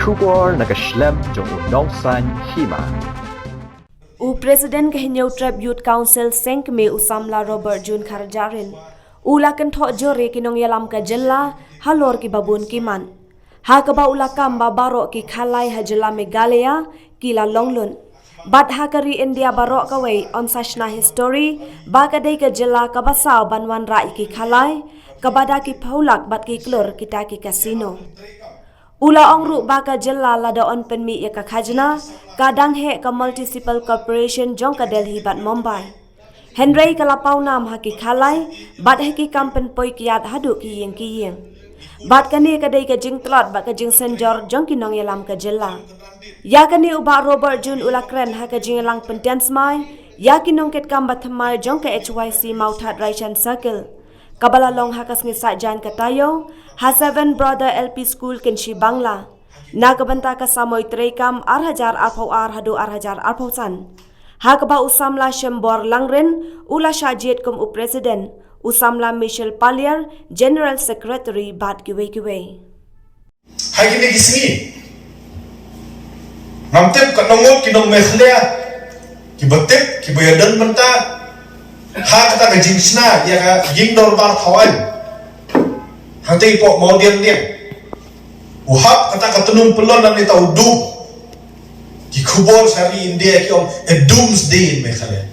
Kubor nakaslem jong unongsan hima. President Kehinyo Trap Youth Council Sengkme Usamla Robert Jun Kharjarin. Ulakan thok jore kinong yalam ka jella halor ki babun kiman. Hakaba ulakam babaro ki khalai hajela Meghalaya kila longlun. Bat hakari India barok kawai on sashna history bakadai ka jella kabasa banwan rai ki khalai kabada ki paulak bat ki klur kita ki kasino. Ula ongru baka jella lada on penmi ya ka khajna kadang he ka municipal corporation jong ka Delhi bat Mumbai. Henry kalapau nam haki khalai bat heki kampen poi kiat hadu ki yeng. Bat kani kadai ka jing tlat bat ka jing senjor jong ki nong yalam ka jella. Ya kani uba Robert Jun ula kren ha ka jing lang pentian smai ya ki nong ket kam bat thamai jong ka HYC Mauthat Raishan Circle. Kabala long hakas ngisa jan katayo ha 7 brother LP school kinshi Bangla. Nakabanta ka samoy trekam arhajar arpau ar hadu arhajar arpau san. Hakaba usamla shembor langren ula shajet kum president usamla Michel Palier general secretary bat kiwe. Hai kini kisini. Ngamtep kanongot kinong Meghalaya. Kibatep kibayadan benta. Ha kata ka jingsna ya ka jing dorbar kawan. Hati po modern dia. Uhap kata ka tunung pelon dan ni tau du. Ki kubor sari India ki om a doomsday in Meghalaya.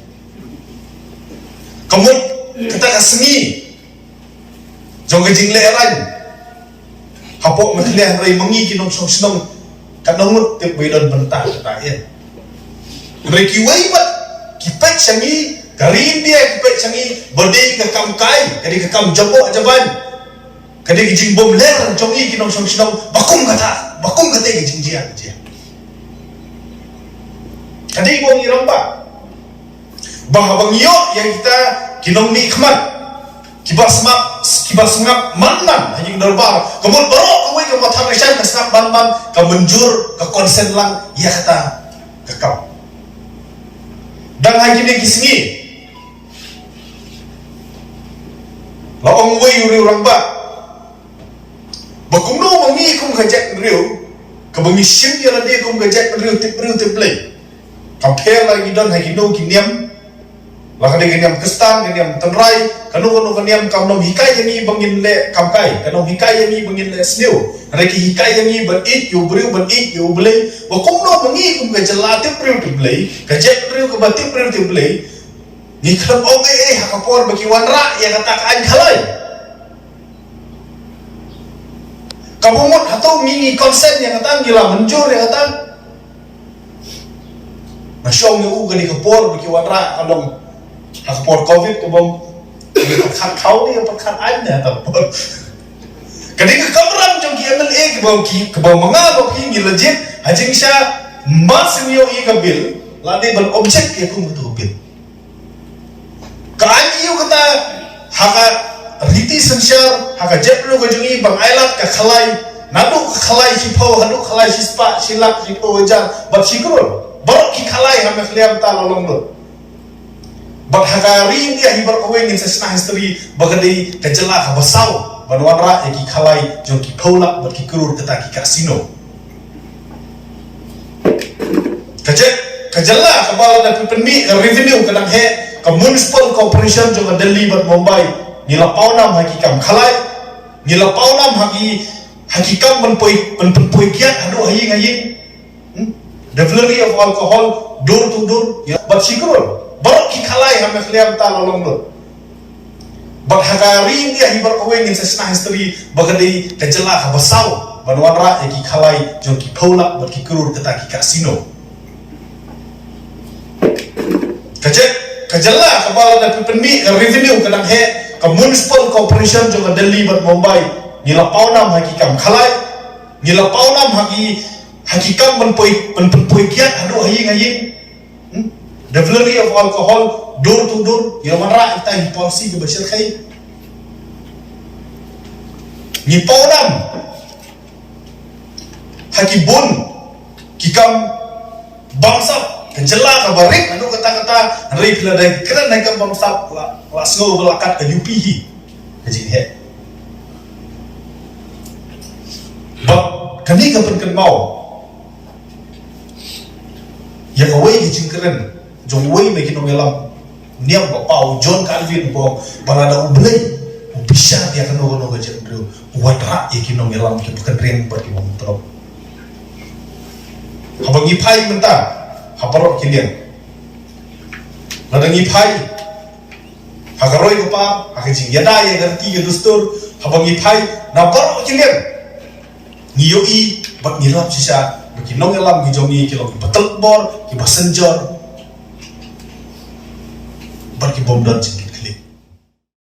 Kamut kata ka seni. Jong ka jing leran. Hapok Meghalaya rai mengi ki nong senong kanongut tip bayadan bentah kata ya. Reki waibat ki pek sangi kari India kipet sangi berdei ke kamkai kadi ke kam jabok ajaban kadi ke jing bom ler jongi kinong song bakum kata ke jing dia kadi bom iramba bahabang yo yang kita kinong nikmat kibas ngap manman hanying darbar kemudian barok kawai ke Mauthat Raishan ke snap manman ke menjur ke konsen lang ya kata ke kam dan hagi ni kisngi laong way uri orang ba bakumno mangi kum gajak riu kabangi sim ya lade kum gajak riu tip play compare lagi don hagi no kiniam lakade kiniam kestan kiniam tenrai kanu kiniam kamnom hikai yangi bangin le kamkai kanu hikai yangi bangin le sniu reki hikai yangi ban it yu briu ban it yu play bakumno mangi kum gajak la tip play gajak riu ke batip tip play ni klub OBA hakapor bagi wanra yang katakan khalai kabumut atau mini konsen yang kata gila menjur yang kata nasyong yu gani kapor bagi wanra kalau hakapor covid kabum perkat kau ni perkat anda tapor kadi ke kamram jong ki MLA kabum mangabok ki legit hajing sya mas niyo i kabil lade bal objek ya kum tu bil Kaanyo kata haka riti sensyar haka jepro kajungi bang ailat ka khalai nadu khalai sipau hadu khalai sispa silak sipau wajar bat sikrul barok ki khalai hame khliam ta lolong do bat haka ri dia hibar kaweng in sesna history bagadi kajela ka basau banwanra ki khalai jo ki paula bat ki krur kata ki kasino kajela kabala da penmi revenue kadang he ke municipal corporation juga Delhi bat Mumbai nilapau nam hakikam khalai nilapau nam hakikam penpoi kiat hadu haying delivery of alcohol door to door ya bat sikrul barok ki khalai hame khliam ta lolong do bat hagari dia hibar kaweng in sesna history bagadi kajela ka basau banwanra ki khalai jo ki paula bat ki krur kata ki kasino kajela kabala da penmi revenue kadang he ke municipal corporation juga Delhi bat Mumbai nilapau nam hakikam khalai nilapau nam hakikam penpoi kiat hadu haying delivery of alcohol door to door ya manra ita policy ke bashir khai ni pau nam hakibun kikam bangsa kejela kabarik anu kata-kata hari pila dai keren naik ke bangsa la snow belakat ke UPH jadi he ba kani ka pen kan mau ya kawai ke cingkeren jong wei me kinong elam niam ba pau John Calvin bo balada ublei bisa dia kan no ga jendro watra ye kinong elam ke bukan reng bar ki mom trop habangi pai menta habarok kilian ladangi pai hagaroi ko pa hakajing yada ye garti ge dustur habangi pai na barok kilian niyo i bat nilap sisa bagi nong elam ki jongi ki lok betel bor ki basenjor bar ki bom dan jingki